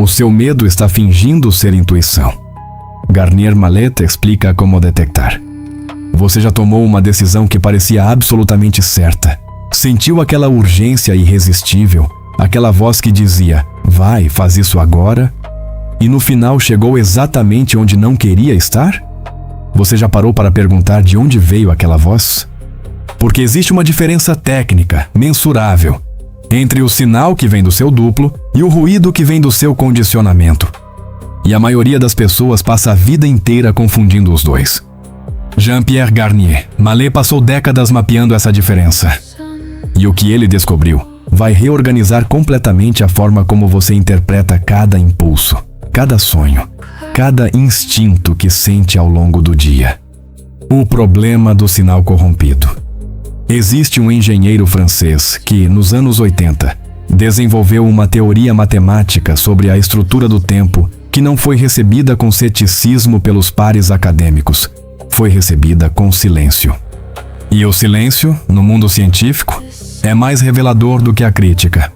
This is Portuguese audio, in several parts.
O seu medo está fingindo ser intuição. Garnier Mallet explica como detectar. Você já tomou uma decisão que parecia absolutamente certa. Sentiu aquela urgência irresistível, aquela voz que dizia, vai, faz isso agora, e no final chegou exatamente onde não queria estar? Você já parou para perguntar de onde veio aquela voz? Porque existe uma diferença técnica, mensurável, entre o sinal que vem do seu duplo e o ruído que vem do seu condicionamento. E a maioria das pessoas passa a vida inteira confundindo os dois. Jean-Pierre Garnier Mallet passou décadas mapeando essa diferença. E o que ele descobriu vai reorganizar completamente a forma como você interpreta cada impulso, cada sonho, cada instinto que sente ao longo do dia. O problema do sinal corrompido. Existe um engenheiro francês que, nos anos 80, desenvolveu uma teoria matemática sobre a estrutura do tempo que não foi recebida com ceticismo pelos pares acadêmicos, foi recebida com silêncio. E o silêncio, no mundo científico, é mais revelador do que a crítica.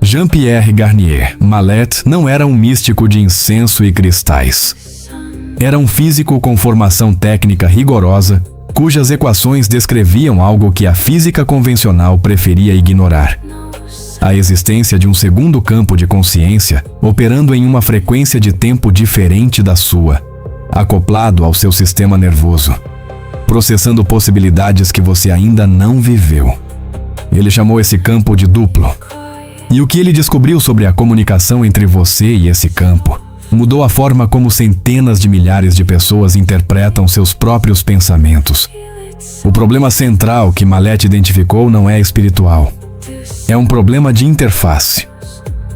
Jean-Pierre Garnier Mallet não era um místico de incenso e cristais. Era um físico com formação técnica rigorosa, cujas equações descreviam algo que a física convencional preferia ignorar: a existência de um segundo campo de consciência operando em uma frequência de tempo diferente da sua, acoplado ao seu sistema nervoso, processando possibilidades que você ainda não viveu. Ele chamou esse campo de duplo. E o que ele descobriu sobre a comunicação entre você e esse campo mudou a forma como centenas de milhares de pessoas interpretam seus próprios pensamentos. O problema central que Mallet identificou não é espiritual. É um problema de interface.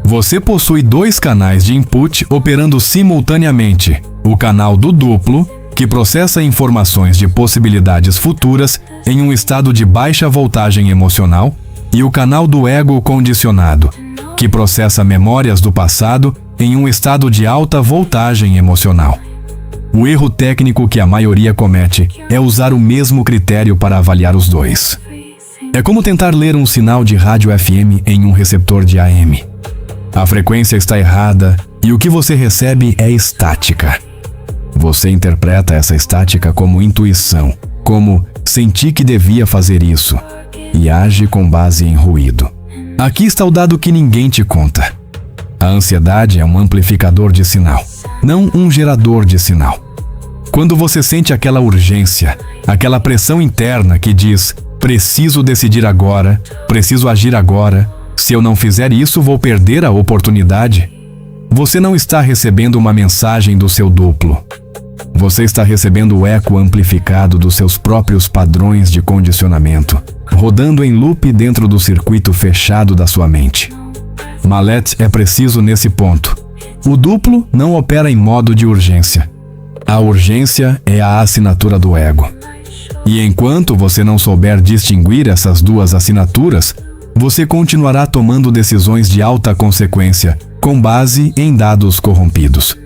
Você possui dois canais de input operando simultaneamente: o canal do duplo, que processa informações de possibilidades futuras em um estado de baixa voltagem emocional, e o canal do ego condicionado, que processa memórias do passado em um estado de alta voltagem emocional. O erro técnico que a maioria comete é usar o mesmo critério para avaliar os dois. É como tentar ler um sinal de rádio FM em um receptor de AM. A frequência está errada e o que você recebe é estática. Você interpreta essa estática como intuição, como senti que devia fazer isso, e age com base em ruído. Aqui está o dado que ninguém te conta. A ansiedade é um amplificador de sinal, não um gerador de sinal. Quando você sente aquela urgência, aquela pressão interna que diz: preciso decidir agora, preciso agir agora, se eu não fizer isso vou perder a oportunidade, você não está recebendo uma mensagem do seu duplo. Você está recebendo o eco amplificado dos seus próprios padrões de condicionamento, rodando em loop dentro do circuito fechado da sua mente. Mallet é preciso nesse ponto. O duplo não opera em modo de urgência. A urgência é a assinatura do ego. E enquanto você não souber distinguir essas duas assinaturas, você continuará tomando decisões de alta consequência, com base em dados corrompidos.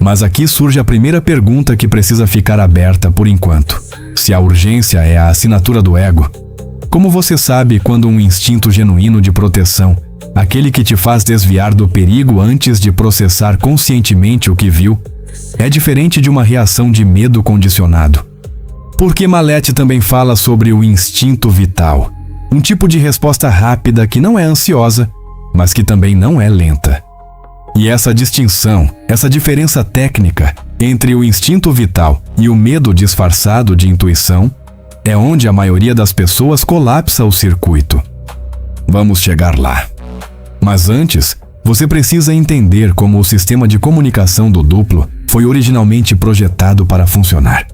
Mas aqui surge a primeira pergunta que precisa ficar aberta por enquanto. Se a urgência é a assinatura do ego, como você sabe quando um instinto genuíno de proteção, aquele que te faz desviar do perigo antes de processar conscientemente o que viu, é diferente de uma reação de medo condicionado? Porque Mallet também fala sobre o instinto vital, um tipo de resposta rápida que não é ansiosa, mas que também não é lenta. E essa distinção, essa diferença técnica entre o instinto vital e o medo disfarçado de intuição, é onde a maioria das pessoas colapsa o circuito. Vamos chegar lá. Mas antes, você precisa entender como o sistema de comunicação do duplo foi originalmente projetado para funcionar.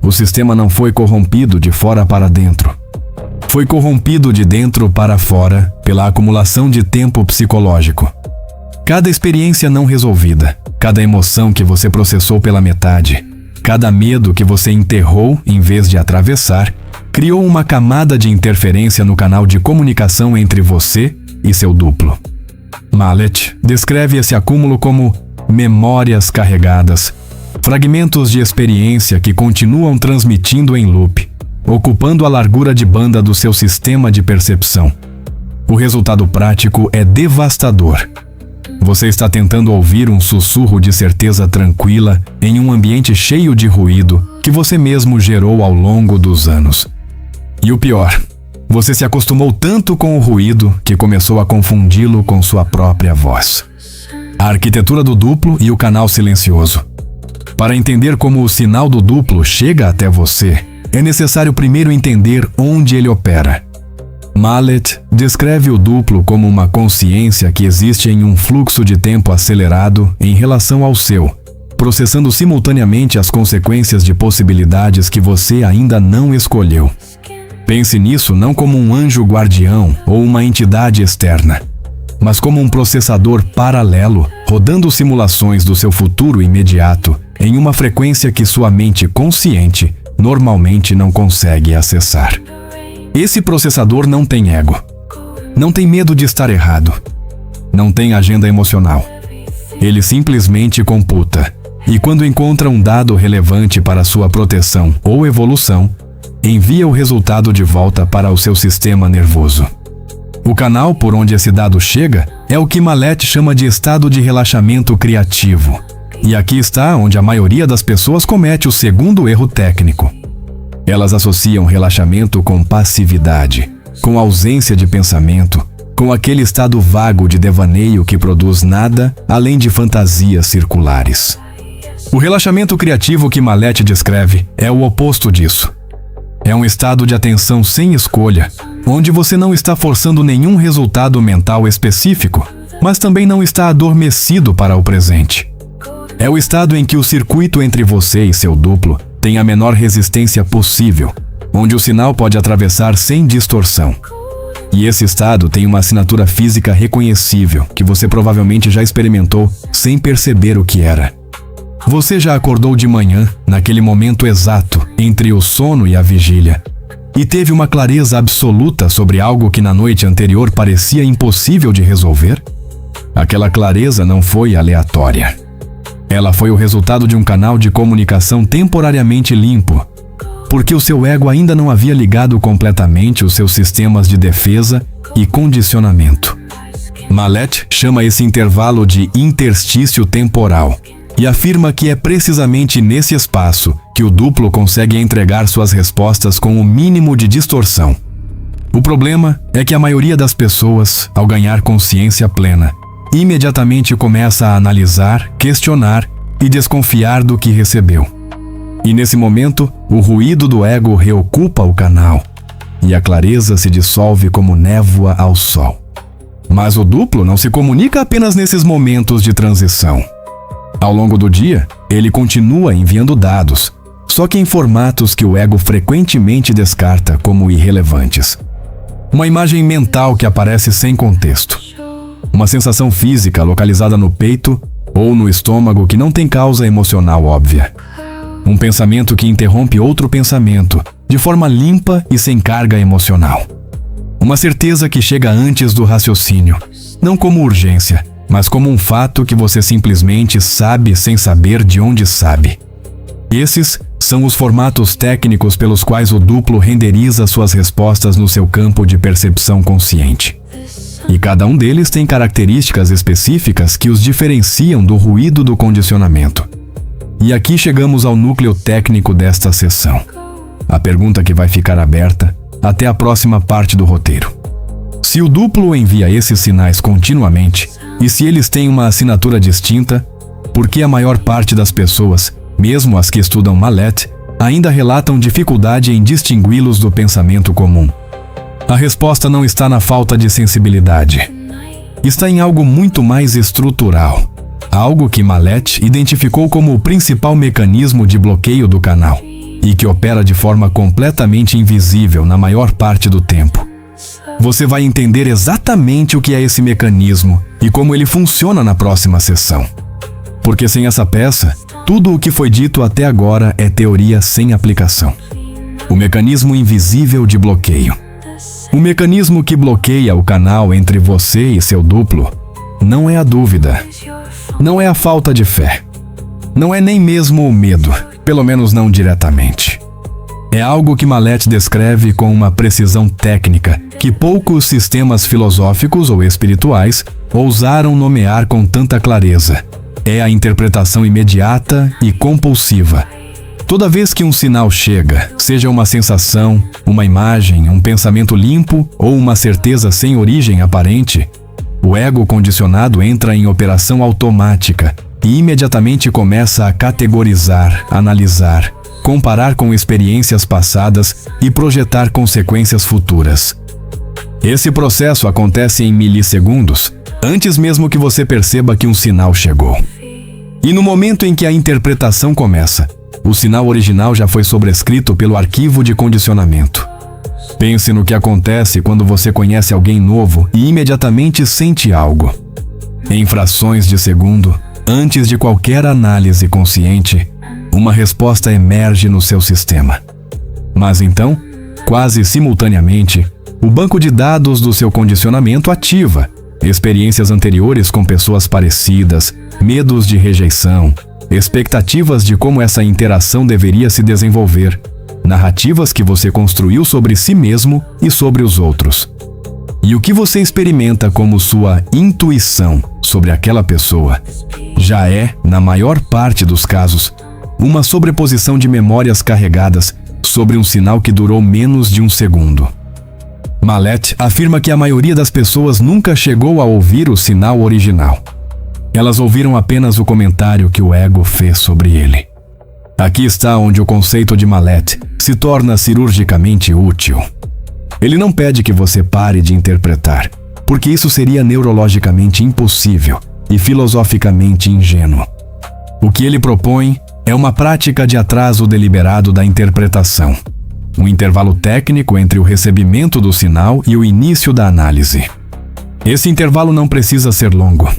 O sistema não foi corrompido de fora para dentro. Foi corrompido de dentro para fora pela acumulação de tempo psicológico. Cada experiência não resolvida, cada emoção que você processou pela metade, cada medo que você enterrou em vez de atravessar, criou uma camada de interferência no canal de comunicação entre você e seu duplo. Mallet descreve esse acúmulo como memórias carregadas, fragmentos de experiência que continuam transmitindo em loop, ocupando a largura de banda do seu sistema de percepção. O resultado prático é devastador. Você está tentando ouvir um sussurro de certeza tranquila em um ambiente cheio de ruído que você mesmo gerou ao longo dos anos. E o pior, você se acostumou tanto com o ruído que começou a confundi-lo com sua própria voz. A arquitetura do duplo e o canal silencioso. Para entender como o sinal do duplo chega até você, é necessário primeiro entender onde ele opera. Mallet descreve o duplo como uma consciência que existe em um fluxo de tempo acelerado em relação ao seu, processando simultaneamente as consequências de possibilidades que você ainda não escolheu. Pense nisso não como um anjo guardião ou uma entidade externa, mas como um processador paralelo, rodando simulações do seu futuro imediato em uma frequência que sua mente consciente normalmente não consegue acessar. Esse processador não tem ego, não tem medo de estar errado, não tem agenda emocional. Ele simplesmente computa, e quando encontra um dado relevante para sua proteção ou evolução, envia o resultado de volta para o seu sistema nervoso. O canal por onde esse dado chega é o que Mallet chama de estado de relaxamento criativo. E aqui está onde a maioria das pessoas comete o segundo erro técnico. Elas associam relaxamento com passividade, com ausência de pensamento, com aquele estado vago de devaneio que produz nada além de fantasias circulares. O relaxamento criativo que Mallet descreve é o oposto disso. É um estado de atenção sem escolha, onde você não está forçando nenhum resultado mental específico, mas também não está adormecido para o presente. É o estado em que o circuito entre você e seu duplo tem a menor resistência possível, onde o sinal pode atravessar sem distorção. E esse estado tem uma assinatura física reconhecível que você provavelmente já experimentou sem perceber o que era. Você já acordou de manhã, naquele momento exato entre o sono e a vigília, e teve uma clareza absoluta sobre algo que na noite anterior parecia impossível de resolver? Aquela clareza não foi aleatória. Ela foi o resultado de um canal de comunicação temporariamente limpo, porque o seu ego ainda não havia ligado completamente os seus sistemas de defesa e condicionamento. Mallet chama esse intervalo de interstício temporal e afirma que é precisamente nesse espaço que o duplo consegue entregar suas respostas com o mínimo de distorção. O problema é que a maioria das pessoas, ao ganhar consciência plena, imediatamente começa a analisar, questionar e desconfiar do que recebeu. E nesse momento, o ruído do ego reocupa o canal e a clareza se dissolve como névoa ao sol. Mas o duplo não se comunica apenas nesses momentos de transição. Ao longo do dia, ele continua enviando dados, só que em formatos que o ego frequentemente descarta como irrelevantes. Uma imagem mental que aparece sem contexto. Uma sensação física localizada no peito ou no estômago que não tem causa emocional óbvia. Um pensamento que interrompe outro pensamento, de forma limpa e sem carga emocional. Uma certeza que chega antes do raciocínio, não como urgência, mas como um fato que você simplesmente sabe sem saber de onde sabe. Esses são os formatos técnicos pelos quais o duplo renderiza suas respostas no seu campo de percepção consciente. E cada um deles tem características específicas que os diferenciam do ruído do condicionamento. E aqui chegamos ao núcleo técnico desta sessão. A pergunta que vai ficar aberta até a próxima parte do roteiro. Se o duplo envia esses sinais continuamente, e se eles têm uma assinatura distinta, por que a maior parte das pessoas, mesmo as que estudam Mallet, ainda relatam dificuldade em distingui-los do pensamento comum? A resposta não está na falta de sensibilidade. Está em algo muito mais estrutural. Algo que Mallet identificou como o principal mecanismo de bloqueio do canal e que opera de forma completamente invisível na maior parte do tempo. Você vai entender exatamente o que é esse mecanismo e como ele funciona na próxima sessão. Porque sem essa peça, tudo o que foi dito até agora é teoria sem aplicação. O mecanismo invisível de bloqueio. O mecanismo que bloqueia o canal entre você e seu duplo não é a dúvida, não é a falta de fé, não é nem mesmo o medo, pelo menos não diretamente. É algo que Mallet descreve com uma precisão técnica que poucos sistemas filosóficos ou espirituais ousaram nomear com tanta clareza. É a interpretação imediata e compulsiva. Toda vez que um sinal chega, seja uma sensação, uma imagem, um pensamento limpo ou uma certeza sem origem aparente, o ego condicionado entra em operação automática e imediatamente começa a categorizar, analisar, comparar com experiências passadas e projetar consequências futuras. Esse processo acontece em milissegundos, antes mesmo que você perceba que um sinal chegou. E no momento em que a interpretação começa, o sinal original já foi sobrescrito pelo arquivo de condicionamento. Pense no que acontece quando você conhece alguém novo e imediatamente sente algo. Em frações de segundo, antes de qualquer análise consciente, uma resposta emerge no seu sistema. Mas então, quase simultaneamente, o banco de dados do seu condicionamento ativa experiências anteriores com pessoas parecidas, medos de rejeição, expectativas de como essa interação deveria se desenvolver, narrativas que você construiu sobre si mesmo e sobre os outros. E o que você experimenta como sua intuição sobre aquela pessoa já é, na maior parte dos casos, uma sobreposição de memórias carregadas sobre um sinal que durou menos de um segundo. Mallet afirma que a maioria das pessoas nunca chegou a ouvir o sinal original. Elas ouviram apenas o comentário que o ego fez sobre ele. Aqui está onde o conceito de Mallet se torna cirurgicamente útil. Ele não pede que você pare de interpretar, porque isso seria neurologicamente impossível e filosoficamente ingênuo. O que ele propõe é uma prática de atraso deliberado da interpretação, um intervalo técnico entre o recebimento do sinal e o início da análise. Esse intervalo não precisa ser longo.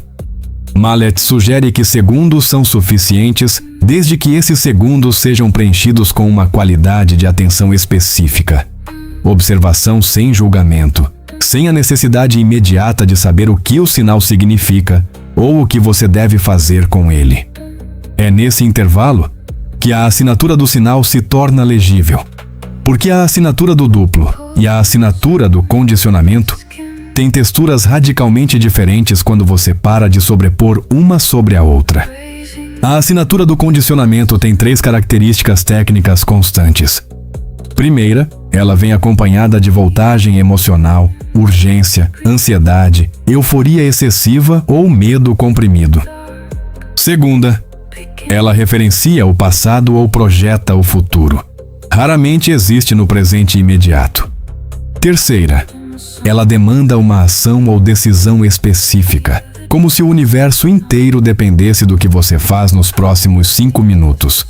Mallet sugere que segundos são suficientes desde que esses segundos sejam preenchidos com uma qualidade de atenção específica. Observação sem julgamento, sem a necessidade imediata de saber o que o sinal significa ou o que você deve fazer com ele. É nesse intervalo que a assinatura do sinal se torna legível, porque a assinatura do duplo e a assinatura do condicionamento têm texturas radicalmente diferentes quando você para de sobrepor uma sobre a outra. A assinatura do condicionamento tem 3 características técnicas constantes. Primeira, ela vem acompanhada de voltagem emocional, urgência, ansiedade, euforia excessiva ou medo comprimido. Segunda, ela referencia o passado ou projeta o futuro. Raramente existe no presente imediato. Terceira, ela demanda uma ação ou decisão específica, como se o universo inteiro dependesse do que você faz nos próximos 5 minutos.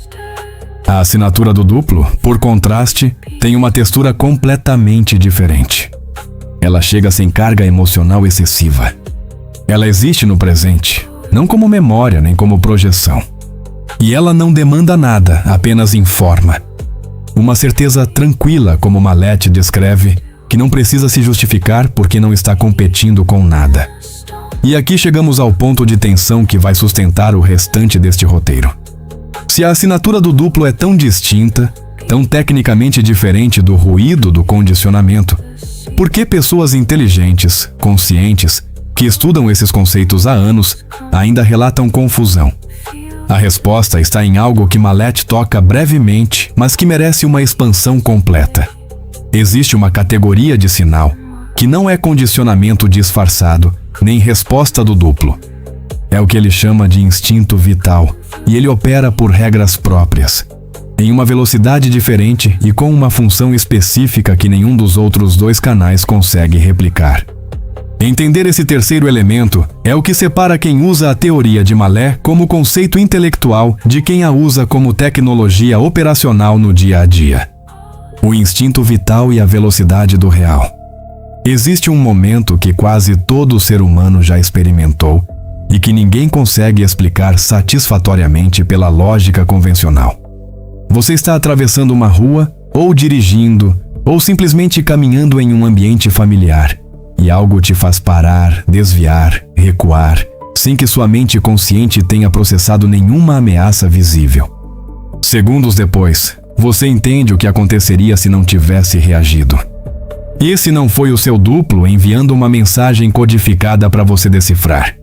A assinatura do duplo, por contraste, tem uma textura completamente diferente. Ela chega sem carga emocional excessiva. Ela existe no presente, não como memória nem como projeção. E ela não demanda nada, apenas informa. Uma certeza tranquila, como Mallet descreve, que não precisa se justificar porque não está competindo com nada. E aqui chegamos ao ponto de tensão que vai sustentar o restante deste roteiro. Se a assinatura do duplo é tão distinta, tão tecnicamente diferente do ruído do condicionamento, por que pessoas inteligentes, conscientes, que estudam esses conceitos há anos, ainda relatam confusão? A resposta está em algo que Mallet toca brevemente, mas que merece uma expansão completa. Existe uma categoria de sinal, que não é condicionamento disfarçado, nem resposta do duplo. É o que ele chama de instinto vital, e ele opera por regras próprias, em uma velocidade diferente e com uma função específica que nenhum dos outros 2 canais consegue replicar. Entender esse terceiro elemento é o que separa quem usa a teoria de Mallet como conceito intelectual de quem a usa como tecnologia operacional no dia a dia. O instinto vital e a velocidade do real. Existe um momento que quase todo ser humano já experimentou e que ninguém consegue explicar satisfatoriamente pela lógica convencional. Você está atravessando uma rua, ou dirigindo, ou simplesmente caminhando em um ambiente familiar, e algo te faz parar, desviar, recuar, sem que sua mente consciente tenha processado nenhuma ameaça visível. Segundos depois, você entende o que aconteceria se não tivesse reagido. Esse não foi o seu duplo enviando uma mensagem codificada para você decifrar.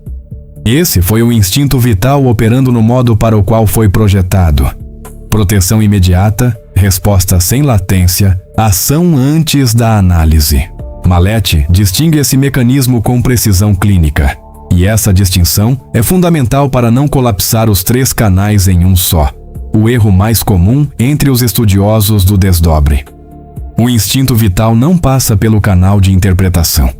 Esse foi o instinto vital operando no modo para o qual foi projetado. Proteção imediata, resposta sem latência, ação antes da análise. Mallet distingue esse mecanismo com precisão clínica. E essa distinção é fundamental para não colapsar os 3 canais em um só. O erro mais comum entre os estudiosos do desdobre. O instinto vital não passa pelo canal de interpretação.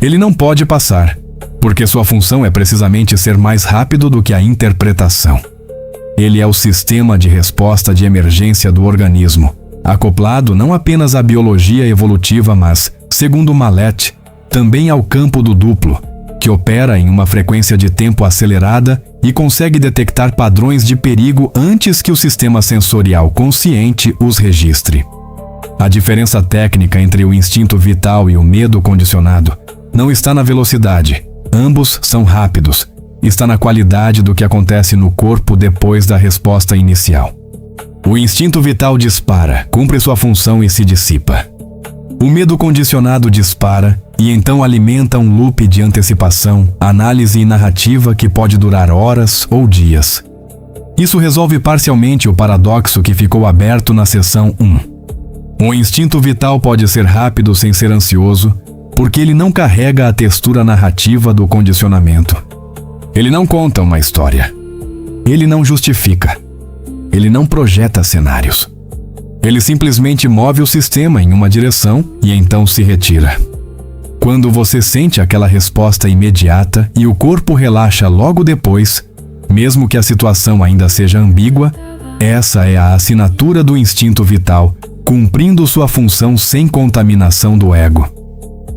Ele não pode passar, porque sua função é precisamente ser mais rápido do que a interpretação. Ele é o sistema de resposta de emergência do organismo, acoplado não apenas à biologia evolutiva, mas, segundo Mallet, também ao campo do duplo, que opera em uma frequência de tempo acelerada e consegue detectar padrões de perigo antes que o sistema sensorial consciente os registre. A diferença técnica entre o instinto vital e o medo condicionado não está na velocidade, ambos são rápidos, está na qualidade do que acontece no corpo depois da resposta inicial. O instinto vital dispara, cumpre sua função e se dissipa. O medo condicionado dispara e então alimenta um loop de antecipação, análise e narrativa que pode durar horas ou dias. Isso resolve parcialmente o paradoxo que ficou aberto na seção 1. O instinto vital pode ser rápido sem ser ansioso, porque ele não carrega a textura narrativa do condicionamento. Ele não conta uma história. Ele não justifica. Ele não projeta cenários. Ele simplesmente move o sistema em uma direção e então se retira. Quando você sente aquela resposta imediata e o corpo relaxa logo depois, mesmo que a situação ainda seja ambígua, essa é a assinatura do instinto vital, cumprindo sua função sem contaminação do ego.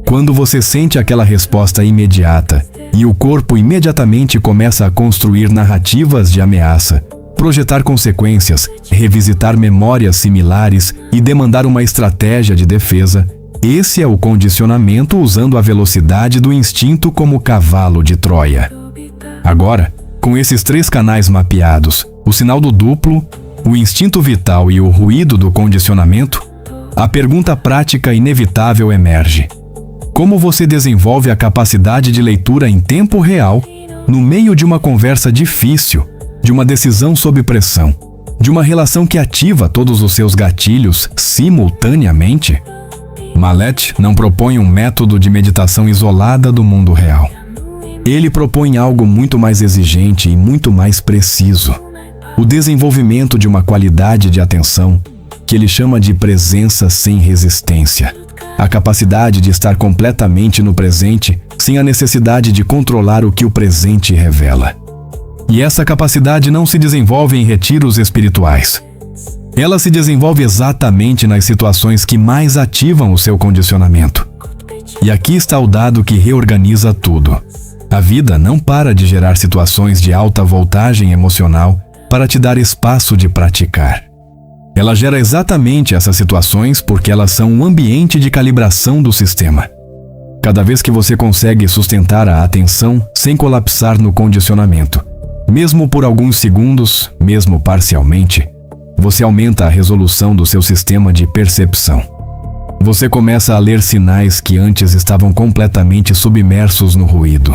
Quando você sente aquela resposta imediata e o corpo imediatamente começa a construir narrativas de ameaça, projetar consequências, revisitar memórias similares e demandar uma estratégia de defesa, esse é o condicionamento usando a velocidade do instinto como cavalo de Troia. Agora, com esses 3 canais mapeados, o sinal do duplo, o instinto vital e o ruído do condicionamento, a pergunta prática inevitável emerge. Como você desenvolve a capacidade de leitura em tempo real, no meio de uma conversa difícil, de uma decisão sob pressão, de uma relação que ativa todos os seus gatilhos simultaneamente? Mallet não propõe um método de meditação isolada do mundo real. Ele propõe algo muito mais exigente e muito mais preciso. O desenvolvimento de uma qualidade de atenção que ele chama de presença sem resistência. A capacidade de estar completamente no presente sem a necessidade de controlar o que o presente revela. E essa capacidade não se desenvolve em retiros espirituais. Ela se desenvolve exatamente nas situações que mais ativam o seu condicionamento. E aqui está o dado que reorganiza tudo. A vida não para de gerar situações de alta voltagem emocional para te dar espaço de praticar. Ela gera exatamente essas situações porque elas são um ambiente de calibração do sistema. Cada vez que você consegue sustentar a atenção sem colapsar no condicionamento, mesmo por alguns segundos, mesmo parcialmente, você aumenta a resolução do seu sistema de percepção. Você começa a ler sinais que antes estavam completamente submersos no ruído.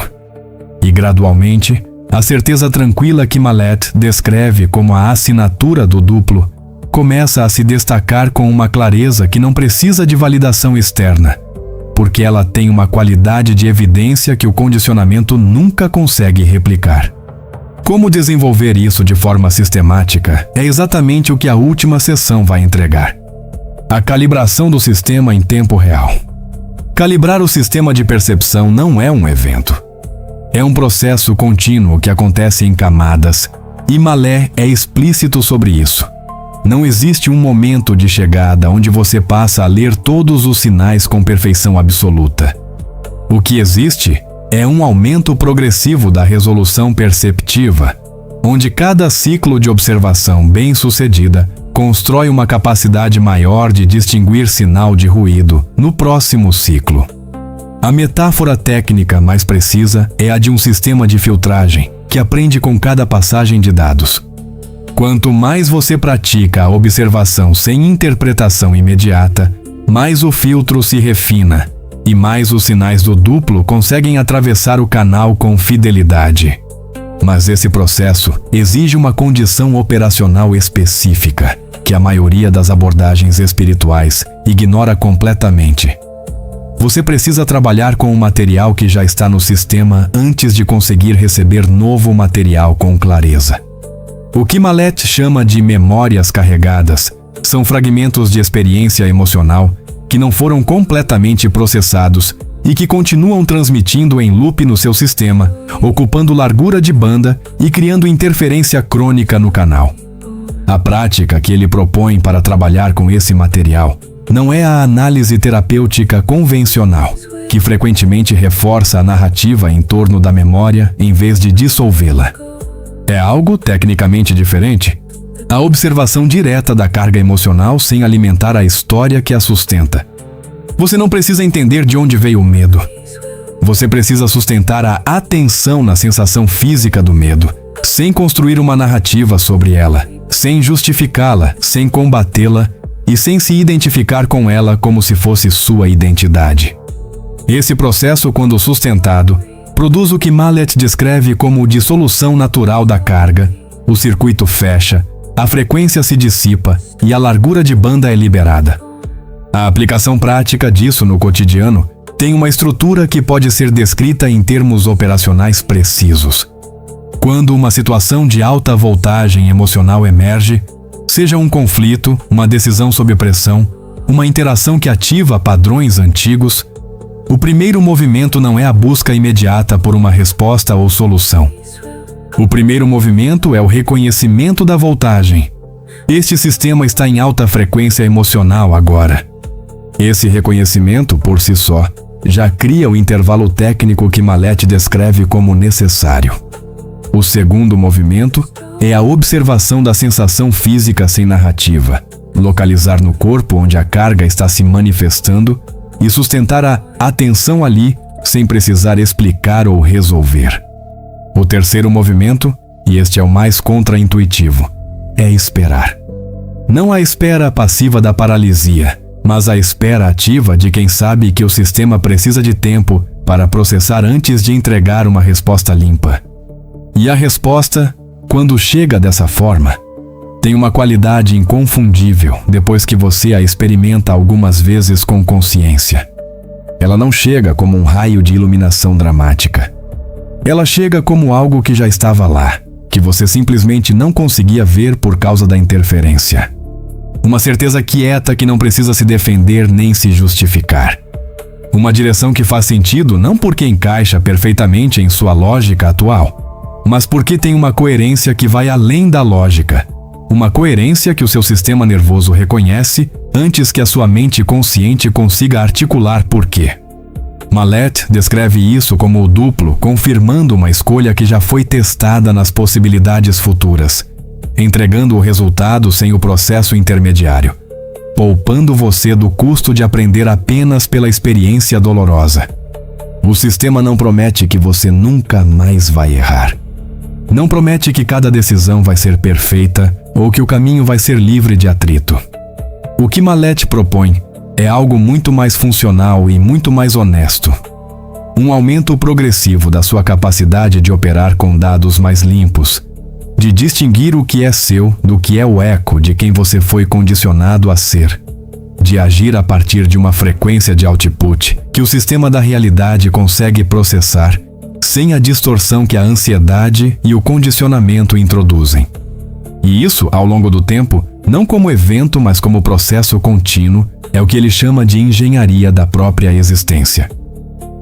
E gradualmente, a certeza tranquila que Mallet descreve como a assinatura do duplo começa a se destacar com uma clareza que não precisa de validação externa, porque ela tem uma qualidade de evidência que o condicionamento nunca consegue replicar. Como desenvolver isso de forma sistemática é exatamente o que a última sessão vai entregar. A calibração do sistema em tempo real. Calibrar o sistema de percepção não é um evento. É um processo contínuo que acontece em camadas, e Mallet é explícito sobre isso. Não existe um momento de chegada onde você passa a ler todos os sinais com perfeição absoluta. O que existe é um aumento progressivo da resolução perceptiva, onde cada ciclo de observação bem-sucedida constrói uma capacidade maior de distinguir sinal de ruído no próximo ciclo. A metáfora técnica mais precisa é a de um sistema de filtragem que aprende com cada passagem de dados. Quanto mais você pratica a observação sem interpretação imediata, mais o filtro se refina e mais os sinais do duplo conseguem atravessar o canal com fidelidade. Mas esse processo exige uma condição operacional específica, que a maioria das abordagens espirituais ignora completamente. Você precisa trabalhar com o material que já está no sistema antes de conseguir receber novo material com clareza. O que Malet chama de memórias carregadas são fragmentos de experiência emocional que não foram completamente processados e que continuam transmitindo em loop no seu sistema, ocupando largura de banda e criando interferência crônica no canal. A prática que ele propõe para trabalhar com esse material não é a análise terapêutica convencional, que frequentemente reforça a narrativa em torno da memória em vez de dissolvê-la. É algo tecnicamente diferente. A observação direta da carga emocional sem alimentar a história que a sustenta. Você não precisa entender de onde veio o medo. Você precisa sustentar a atenção na sensação física do medo, sem construir uma narrativa sobre ela, sem justificá-la, sem combatê-la e sem se identificar com ela como se fosse sua identidade. Esse processo, quando sustentado, produz o que Malet descreve como dissolução natural da carga, o circuito fecha, a frequência se dissipa e a largura de banda é liberada. A aplicação prática disso no cotidiano tem uma estrutura que pode ser descrita em termos operacionais precisos. Quando uma situação de alta voltagem emocional emerge, seja um conflito, uma decisão sob pressão, uma interação que ativa padrões antigos, o primeiro movimento não é a busca imediata por uma resposta ou solução. O primeiro movimento é o reconhecimento da voltagem. Este sistema está em alta frequência emocional agora. Esse reconhecimento, por si só, já cria o intervalo técnico que Malet descreve como necessário. O segundo movimento é a observação da sensação física sem narrativa, localizar no corpo onde a carga está se manifestando e sustentar a atenção ali sem precisar explicar ou resolver. O terceiro movimento, e este é o mais contraintuitivo, é esperar. Não a espera passiva da paralisia, mas a espera ativa de quem sabe que o sistema precisa de tempo para processar antes de entregar uma resposta limpa. E a resposta, quando chega dessa forma, tem uma qualidade inconfundível depois que você a experimenta algumas vezes com consciência. Ela não chega como um raio de iluminação dramática. Ela chega como algo que já estava lá, que você simplesmente não conseguia ver por causa da interferência. Uma certeza quieta que não precisa se defender nem se justificar. Uma direção que faz sentido não porque encaixa perfeitamente em sua lógica atual, mas porque tem uma coerência que vai além da lógica. Uma coerência que o seu sistema nervoso reconhece antes que a sua mente consciente consiga articular por quê. Malet descreve isso como o duplo, confirmando uma escolha que já foi testada nas possibilidades futuras, entregando o resultado sem o processo intermediário, poupando você do custo de aprender apenas pela experiência dolorosa. O sistema não promete que você nunca mais vai errar. Não promete que cada decisão vai ser perfeita ou que o caminho vai ser livre de atrito. O que Malet propõe é algo muito mais funcional e muito mais honesto. Um aumento progressivo da sua capacidade de operar com dados mais limpos, de distinguir o que é seu do que é o eco de quem você foi condicionado a ser, de agir a partir de uma frequência de output que o sistema da realidade consegue processar, sem a distorção que a ansiedade e o condicionamento introduzem. E isso, ao longo do tempo, não como evento, mas como processo contínuo, é o que ele chama de engenharia da própria existência.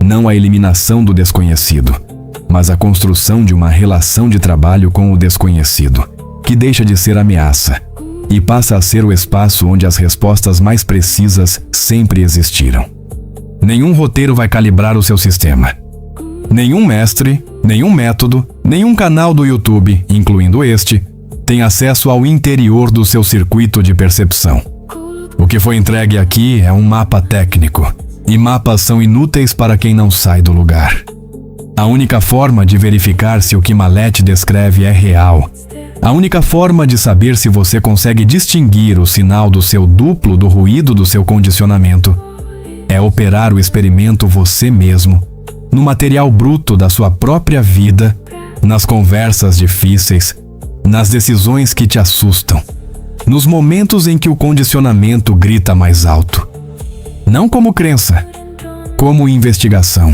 Não a eliminação do desconhecido, mas a construção de uma relação de trabalho com o desconhecido, que deixa de ser ameaça e passa a ser o espaço onde as respostas mais precisas sempre existiram. Nenhum roteiro vai calibrar o seu sistema. Nenhum mestre, nenhum método, nenhum canal do YouTube, incluindo este, tem acesso ao interior do seu circuito de percepção. O que foi entregue aqui é um mapa técnico, e mapas são inúteis para quem não sai do lugar. A única forma de verificar se o que Malet descreve é real A única forma de saber se você consegue distinguir o sinal do seu duplo do ruído do seu condicionamento é operar o experimento você mesmo, no material bruto da sua própria vida, nas conversas difíceis, nas decisões que te assustam, nos momentos em que o condicionamento grita mais alto. Não como crença, como investigação.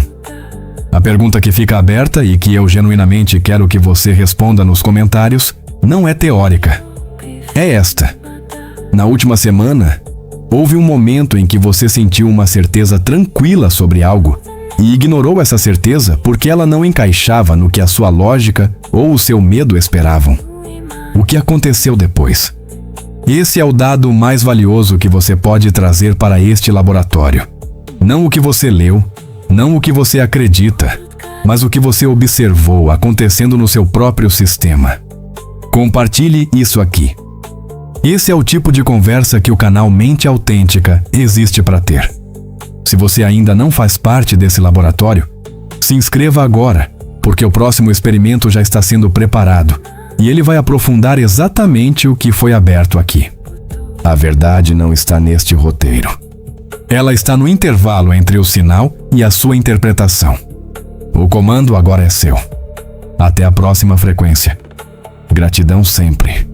A pergunta que fica aberta e que eu genuinamente quero que você responda nos comentários não é teórica. É esta. Na última semana, houve um momento em que você sentiu uma certeza tranquila sobre algo e ignorou essa certeza porque ela não encaixava no que a sua lógica ou o seu medo esperavam. O que aconteceu depois? Esse é o dado mais valioso que você pode trazer para este laboratório. Não o que você leu, não o que você acredita, mas o que você observou acontecendo no seu próprio sistema. Compartilhe isso aqui. Esse é o tipo de conversa que o canal Mente Autêntica existe para ter. Se você ainda não faz parte desse laboratório, se inscreva agora, porque o próximo experimento já está sendo preparado e ele vai aprofundar exatamente o que foi aberto aqui. A verdade não está neste roteiro. Ela está no intervalo entre o sinal e a sua interpretação. O comando agora é seu. Até a próxima frequência. Gratidão sempre.